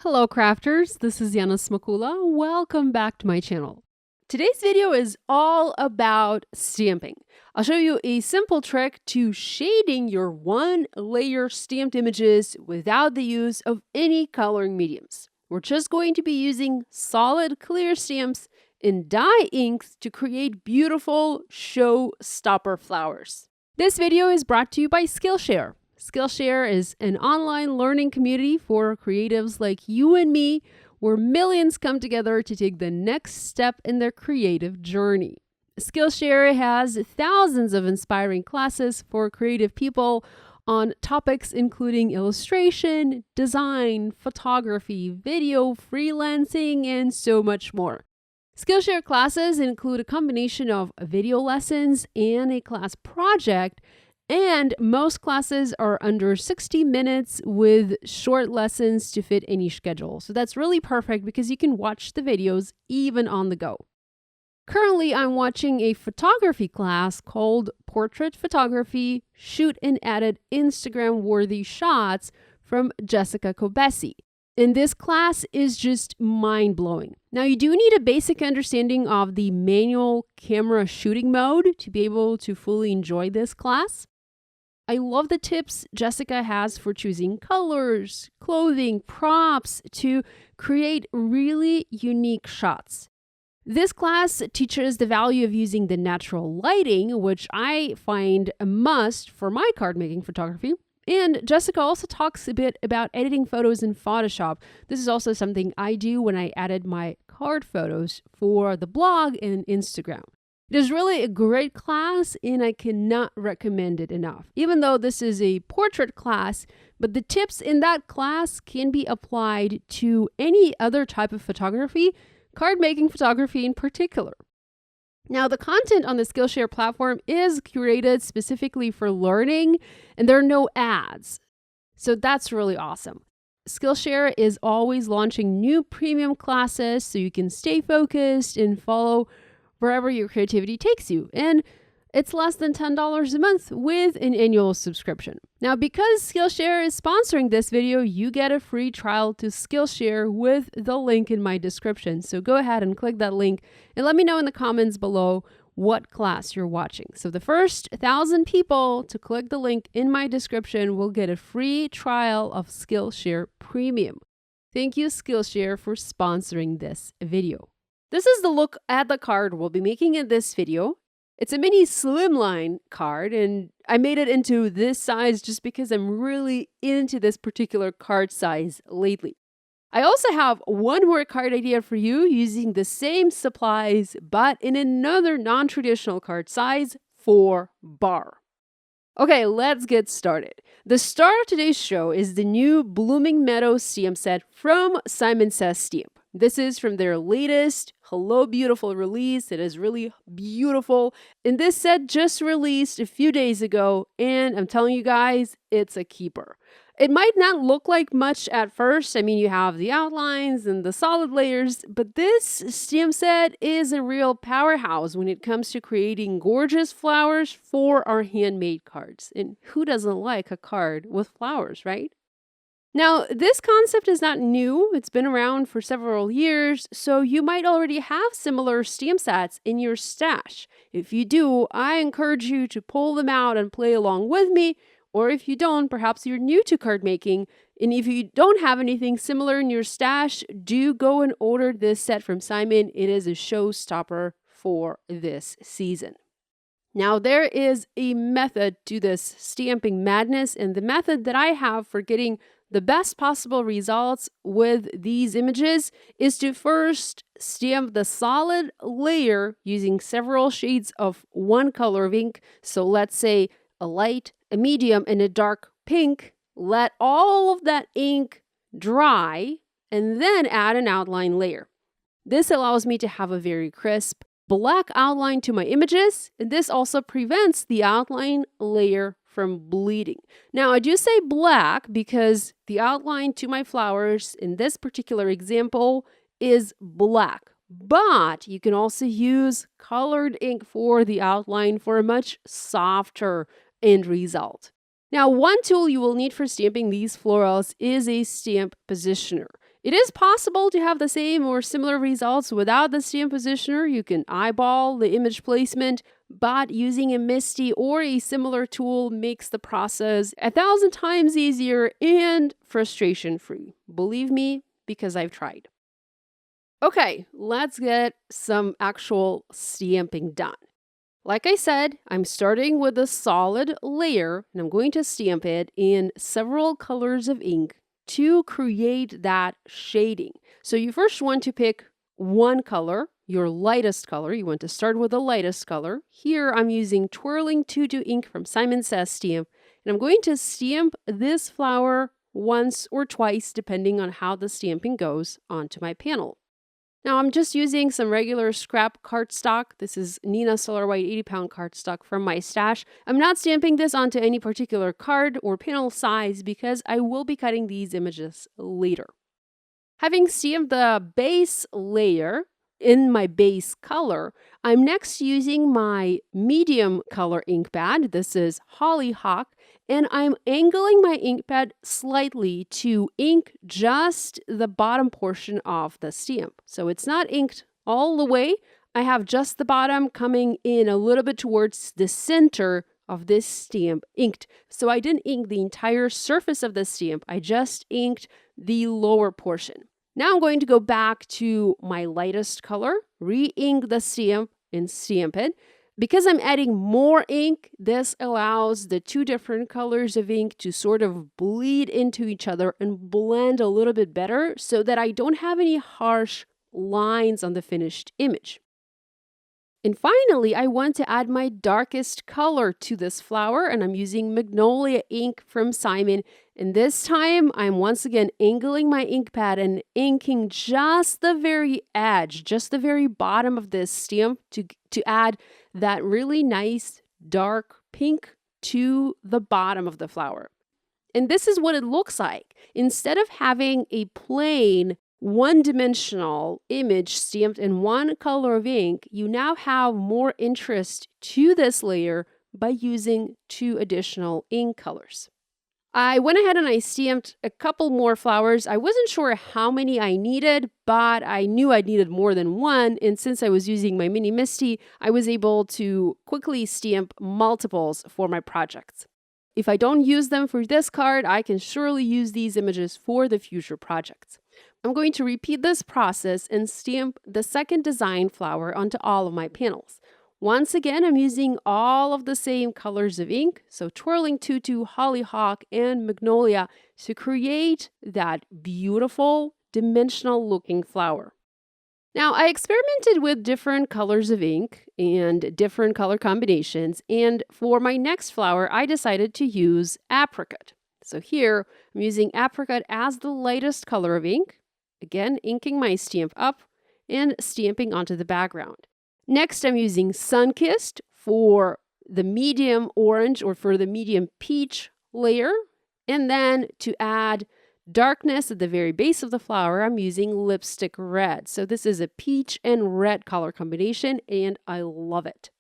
Hello crafters, this is Yana Smakula. Welcome back to my channel. Today's video is all about stamping. I'll show you a simple trick to shading your one-layer stamped images without the use of any coloring mediums. We're just going to be using solid clear stamps and dye inks to create beautiful showstopper flowers. This video is brought to you by Skillshare. Skillshare is an online learning community for creatives like you and me, where millions come together to take the next step in their creative journey. Skillshare has thousands of inspiring classes for creative people on topics including illustration, design, photography, video, freelancing, and so much more. Skillshare classes include a combination of video lessons and a class project, and most classes are under 60 minutes with short lessons to fit any schedule. So that's really perfect because you can watch the videos even on the go. Currently, I'm watching a photography class called Portrait Photography, Shoot and Edit Instagram-Worthy Shots from Jessica Kobesi. And this class is just mind-blowing. Now, you do need a basic understanding of the manual camera shooting mode to be able to fully enjoy this class. I love the tips Jessica has for choosing colors, clothing, props to create really unique shots. This class teaches the value of using the natural lighting, which I find a must for my card making photography. And Jessica also talks a bit about editing photos in Photoshop. This is also something I do when I edit my card photos for the blog and Instagram. It is really a great class and I cannot recommend it enough. Even though this is a portrait class, but the tips in that class can be applied to any other type of photography, card making photography in particular. Now, the content on the Skillshare platform is curated specifically for learning, and there are no ads. So that's really awesome. Skillshare is always launching new premium classes so you can stay focused and follow wherever your creativity takes you. And it's less than $10 a month with an annual subscription. Now, because Skillshare is sponsoring this video, you get a free trial to Skillshare with the link in my description. So go ahead and click that link and let me know in the comments below what class you're watching. So the first 1,000 people to click the link in my description will get a free trial of Skillshare Premium. Thank you, Skillshare, for sponsoring this video. This is the look at the card we'll be making in this video. It's a mini slimline card, and I made it into this size just because I'm really into this particular card size lately. I also have one more card idea for you using the same supplies, but in another non-traditional card size, 4 bar. Okay, let's get started. The star of today's show is the new Blooming Meadows stamp set from Simon Says Stamp. This is from their latest Hello Beautiful release. It is really beautiful. And this set just released a few days ago, and I'm telling you guys, it's a keeper. It might not look like much at first. I mean, you have the outlines and the solid layers, but this stamp set is a real powerhouse when it comes to creating gorgeous flowers for our handmade cards. And who doesn't like a card with flowers, right? Now, this concept is not new. It's been around for several years, so you might already have similar stamp sets in your stash. If you do, I encourage you to pull them out and play along with me, or if you don't, perhaps you're new to card making, and if you don't have anything similar in your stash, do go and order this set from Simon. It is a showstopper for this season. Now, there is a method to this stamping madness, and the method that I have for getting the best possible results with these images is to first stamp the solid layer using several shades of one color of ink. So let's say a light, a medium, and a dark pink. Let all of that ink dry and then add an outline layer. This allows me to have a very crisp black outline to my images, and this also prevents the outline layer from bleeding. Now, I do say black because the outline to my flowers in this particular example is black, but you can also use colored ink for the outline for a much softer end result. Now, one tool you will need for stamping these florals is a stamp positioner. It is possible to have the same or similar results without the stamp positioner. You can eyeball the image placement, but using a MISTI or a similar tool makes the process 1,000 times easier and frustration-free. Believe me, because I've tried. Okay, let's get some actual stamping done. Like I said, I'm starting with a solid layer, and I'm going to stamp it in several colors of ink to create that shading. So you first want to pick one color, your lightest color. You want to start with the lightest color. Here I'm using Twirling Tutu ink from Simon Says Stamp, and I'm going to stamp this flower once or twice, depending on how the stamping goes, onto my panel. Now I'm just using some regular scrap cardstock. This is Neenah Solar White 80-pound cardstock from my stash. I'm not stamping this onto any particular card or panel size because I will be cutting these images later. Having stamped the base layer in my base color, I'm next using my medium color ink pad. This is Hollyhock, and I'm angling my ink pad slightly to ink just the bottom portion of the stamp. So it's not inked all the way. I have just the bottom coming in a little bit towards the center of this stamp inked. So I didn't ink the entire surface of the stamp. I just inked the lower portion. Now I'm going to go back to my lightest color, re-ink the stamp and stamp it. Because I'm adding more ink, this allows the two different colors of ink to sort of bleed into each other and blend a little bit better so that I don't have any harsh lines on the finished image. And finally, I want to add my darkest color to this flower, and I'm using Magnolia ink from Simon. And this time, I'm once again angling my ink pad and inking just the very edge, just the very bottom of this stamp to add that really nice dark pink to the bottom of the flower. And this is what it looks like. Instead of having a plain one-dimensional image stamped in one color of ink, you now have more interest to this layer by using two additional ink colors. I went ahead and I stamped a couple more flowers. I wasn't sure how many I needed, but I knew I needed more than one. And since I was using my mini MISTI, I was able to quickly stamp multiples for my projects. If I don't use them for this card, I can surely use these images for the future projects. I'm going to repeat this process and stamp the second design flower onto all of my panels. Once again, I'm using all of the same colors of ink, so Twirling Tutu, Hollyhock, and Magnolia to create that beautiful dimensional looking flower. Now, I experimented with different colors of ink and different color combinations, and for my next flower, I decided to use apricot. So here, I'm using apricot as the lightest color of ink. Again, inking my stamp up and stamping onto the background. Next, I'm using Sunkissed for the medium orange or for the medium peach layer. And then to add darkness at the very base of the flower, I'm using Lipstick Red. So this is a peach and red color combination, and I love it.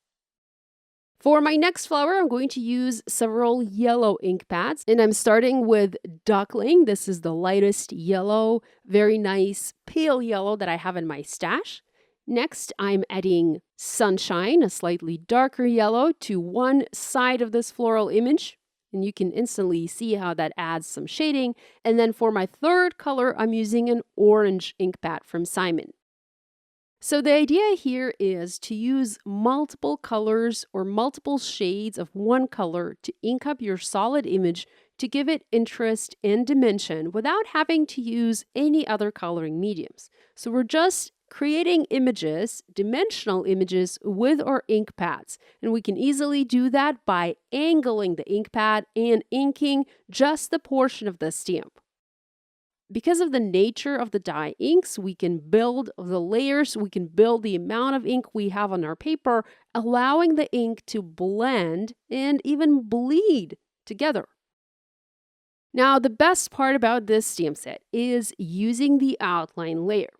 For my next flower, I'm going to use several yellow ink pads, and I'm starting with Duckling. This is the lightest yellow, very nice pale yellow that I have in my stash. Next, I'm adding Sunshine, a slightly darker yellow, to one side of this floral image. And you can instantly see how that adds some shading. And then for my third color, I'm using an orange ink pad from Simon. So the idea here is to use multiple colors or multiple shades of one color to ink up your solid image to give it interest and dimension without having to use any other coloring mediums. So we're just creating images, dimensional images with our ink pads. And we can easily do that by angling the ink pad and inking just the portion of the stamp. Because of the nature of the dye inks, we can build the layers, we can build the amount of ink we have on our paper, allowing the ink to blend and even bleed together. Now, the best part about this stamp set is using the outline layer.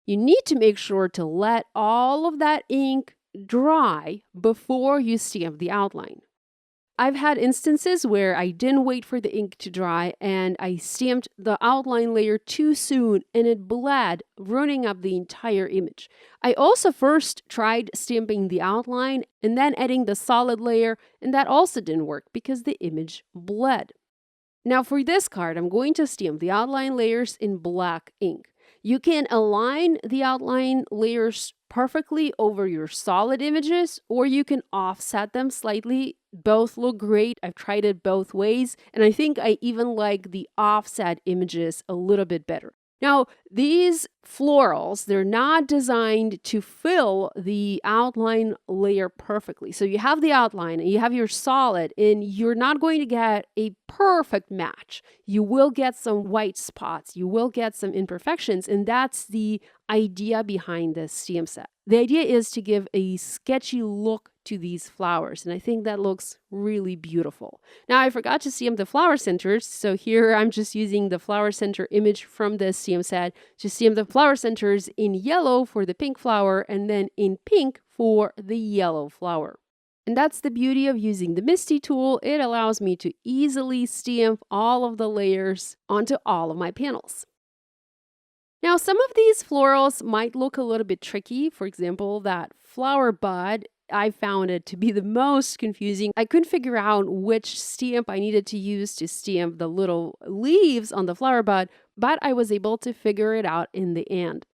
You need to make sure to let all of that ink dry before you stamp the outline. I've had instances where I didn't wait for the ink to dry and I stamped the outline layer too soon and it bled, ruining up the entire image. I also first tried stamping the outline and then adding the solid layer, and that also didn't work because the image bled. Now for this card, I'm going to stamp the outline layers in black ink. You can align the outline layers perfectly over your solid images, or you can offset them slightly. Both look great. I've tried it both ways, and I think I even like the offset images a little bit better. Now, these florals, they're not designed to fill the outline layer perfectly. So you have the outline and you have your solid, and you're not going to get a perfect match. You will get some white spots, you will get some imperfections, and that's the idea behind this stamp set. The idea is to give a sketchy look to these flowers, and I think that looks really beautiful. Now, I forgot to stamp the flower centers, so here I'm just using the flower center image from this stamp set to stamp the flower centers in yellow for the pink flower and then in pink for the yellow flower. And that's the beauty of using the Misty tool. It allows me to easily stamp all of the layers onto all of my panels. Now, some of these florals might look a little bit tricky. For example, that flower bud, I found it to be the most confusing. I couldn't figure out which stamp I needed to use to stamp the little leaves on the flower bud, but I was able to figure it out in the end.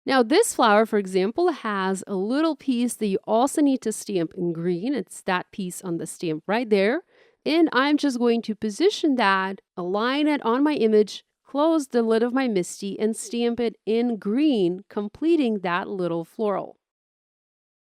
Now, this flower, for example, has a little piece that you also need to stamp in green. It's that piece on the stamp right there. And I'm just going to position that, align it on my image, close the lid of my Misty, and stamp it in green, completing that little floral.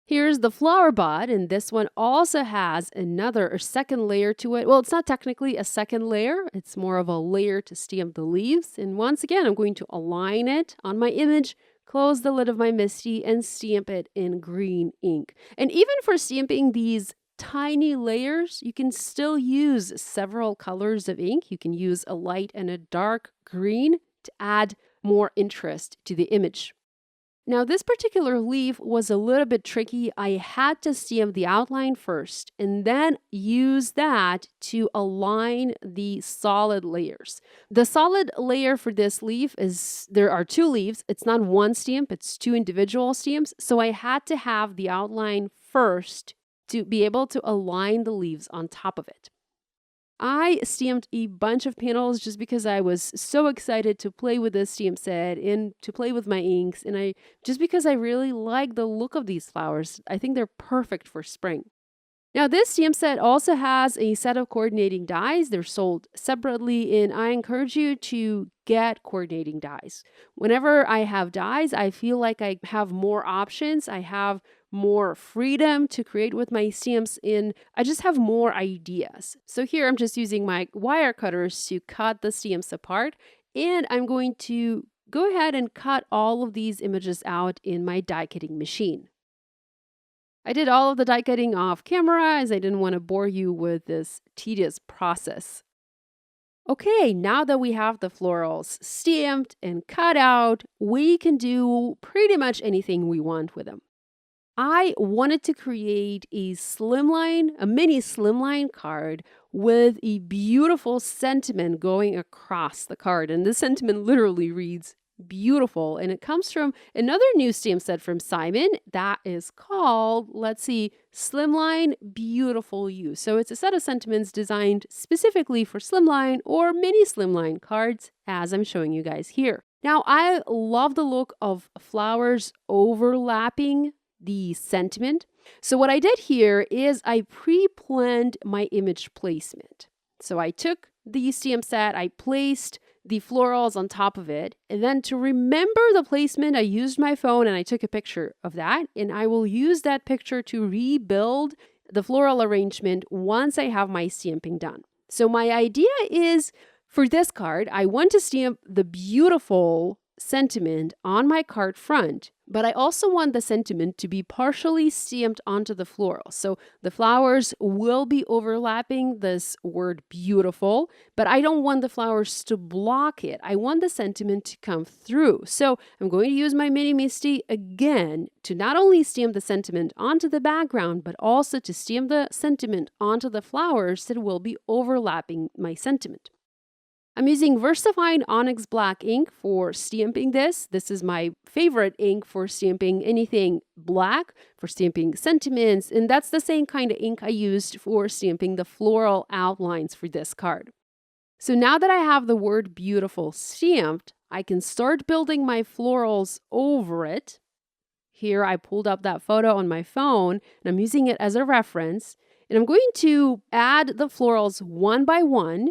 Here's the flower bud, and this one also has another or second layer to it. Well, it's not technically a second layer. It's more of a layer to stamp the leaves. And once again, I'm going to align it on my image, close the lid of my Misty, and stamp it in green ink. And even for stamping these tiny layers, you can still use several colors of ink. You can use a light and a dark green to add more interest to the image. Now, this particular leaf was a little bit tricky. I had to stamp the outline first and then use that to align the solid layers. The solid layer for this leaf is, there are two leaves. It's not one stamp, it's two individual stamps. So I had to have the outline first to be able to align the leaves on top of it. I stamped a bunch of panels just because I was so excited to play with this stamp set and to play with my inks, and just because I really like the look of these flowers. I think they're perfect for spring. Now, this stamp set also has a set of coordinating dies. They're sold separately, and I encourage you to get coordinating dies. Whenever I have dies, I feel like I have more options. I have more freedom to create with my stamps, and I just have more ideas. So here I'm just using my wire cutters to cut the stamps apart, and I'm going to go ahead and cut all of these images out in my die cutting machine. I did all of the die cutting off camera as I didn't want to bore you with this tedious process. Okay, now that we have the florals stamped and cut out, we can do pretty much anything we want with them. I wanted to create a mini slimline card with a beautiful sentiment going across the card. And this sentiment literally reads beautiful. And it comes from another new stamp set from Simon that is called, Slimline Beautiful You. So it's a set of sentiments designed specifically for slimline or mini slimline cards, as I'm showing you guys here. Now, I love the look of flowers overlapping the sentiment. So what I did here is I pre-planned my image placement. So I took the stamp set, I placed the florals on top of it, and then to remember the placement, I used my phone and I took a picture of that, and I will use that picture to rebuild the floral arrangement once I have my stamping done. So my idea is, for this card, I want to stamp the beautiful sentiment on my card front, But I also want the sentiment to be partially stamped onto the floral. So the flowers will be overlapping this word beautiful, but I don't want the flowers to block it. I want the sentiment to come through. So I'm going to use my Mini Misty again to not only stamp the sentiment onto the background, but also to stamp the sentiment onto the flowers that will be overlapping my sentiment. I'm using Versafine Onyx Black ink for stamping this. This is my favorite ink for stamping anything black, for stamping sentiments, and that's the same kind of ink I used for stamping the floral outlines for this card. So now that I have the word beautiful stamped, I can start building my florals over it. Here I pulled up that photo on my phone, and I'm using it as a reference, and I'm going to add the florals one by one.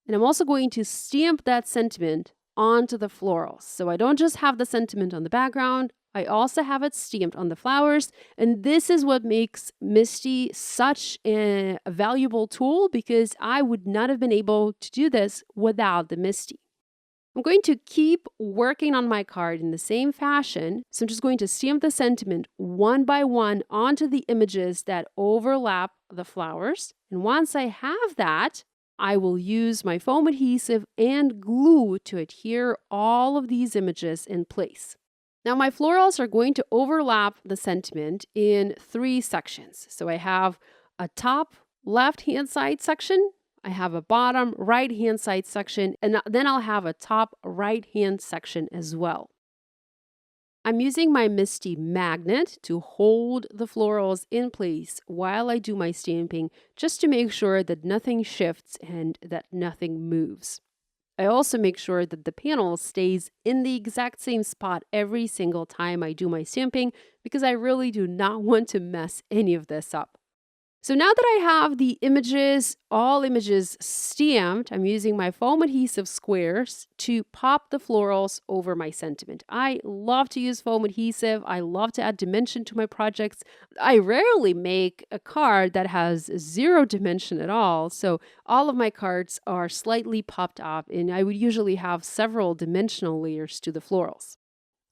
And I'm also going to stamp that sentiment onto the florals. So I don't just have the sentiment on the background, I also have it stamped on the flowers. And this is what makes Misty such a valuable tool, because I would not have been able to do this without the Misty. I'm going to keep working on my card in the same fashion. So I'm just going to stamp the sentiment one by one onto the images that overlap the flowers. And once I have that, I will use my foam adhesive and glue to adhere all of these images in place. Now my florals are going to overlap the sentiment in 3 sections. So I have a top left-hand side section, I have a bottom right-hand side section, and then I'll have a top right-hand section as well. I'm using my Misty magnet to hold the florals in place while I do my stamping, just to make sure that nothing shifts and that nothing moves. I also make sure that the panel stays in the exact same spot every single time I do my stamping, because I really do not want to mess any of this up. So now that I have the images, all images stamped, I'm using my foam adhesive squares to pop the florals over my sentiment. I love to use foam adhesive. I love to add dimension to my projects. I rarely make a card that has 0 dimension at all. So all of my cards are slightly popped up, and I would usually have several dimensional layers to the florals.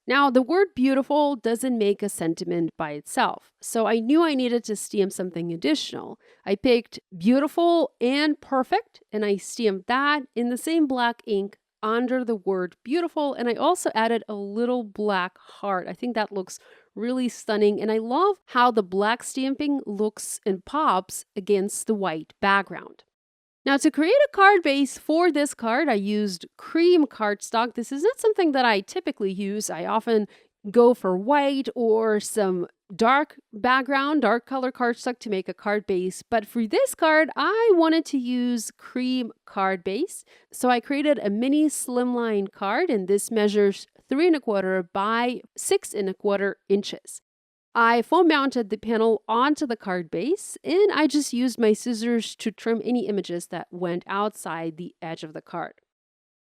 Now, the word beautiful doesn't make a sentiment by itself, so I knew I needed to stamp something additional. I picked beautiful and perfect, and I stamped that in the same black ink under the word beautiful, and I also added a little black heart. I think that looks really stunning, and I love how the black stamping looks and pops against the white background. Now, to create a card base for this card, I used cream cardstock. This is not something that I typically use. I often go for white or some dark background, dark color cardstock to make a card base. But for this card, I wanted to use cream card base. So I created a mini slimline card, and this measures 3 1/4 by 6 1/4 inches. I foam mounted the panel onto the card base, and I just used my scissors to trim any images that went outside the edge of the card.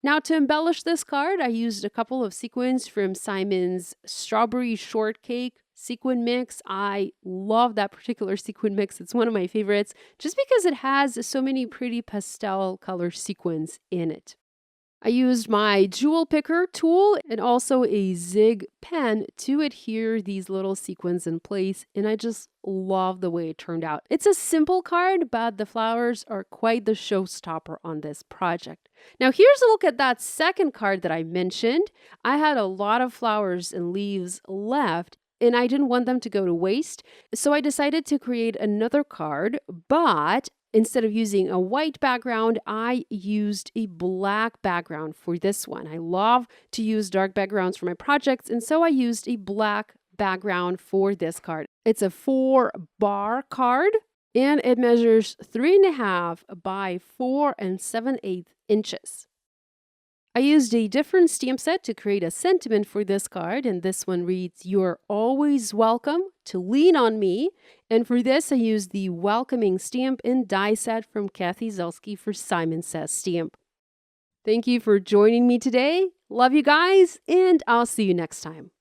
Now, to embellish this card, I used a couple of sequins from Simon's Strawberry Shortcake sequin mix. I love that particular sequin mix. It's one of my favorites just because it has so many pretty pastel color sequins in it. I used my jewel picker tool and also a zig pen to adhere these little sequins in place, and I just love the way it turned out. It's a simple card, but the flowers are quite the showstopper on this project. Now here's a look at that second card that I mentioned. I had a lot of flowers and leaves left, and I didn't want them to go to waste, so I decided to create another card, but instead of using a white background, I used a black background for this one. I love to use dark backgrounds for my projects, and so I used a black background for this card. It's a 4-bar card, and it measures 3 1/2 by 4 7/8 inches. I used a different stamp set to create a sentiment for this card, and this one reads, "You're always welcome to lean on me." And for this, I used the welcoming stamp and die set from Kathy Zelski for Simon Says Stamp. Thank you for joining me today. Love you guys, and I'll see you next time.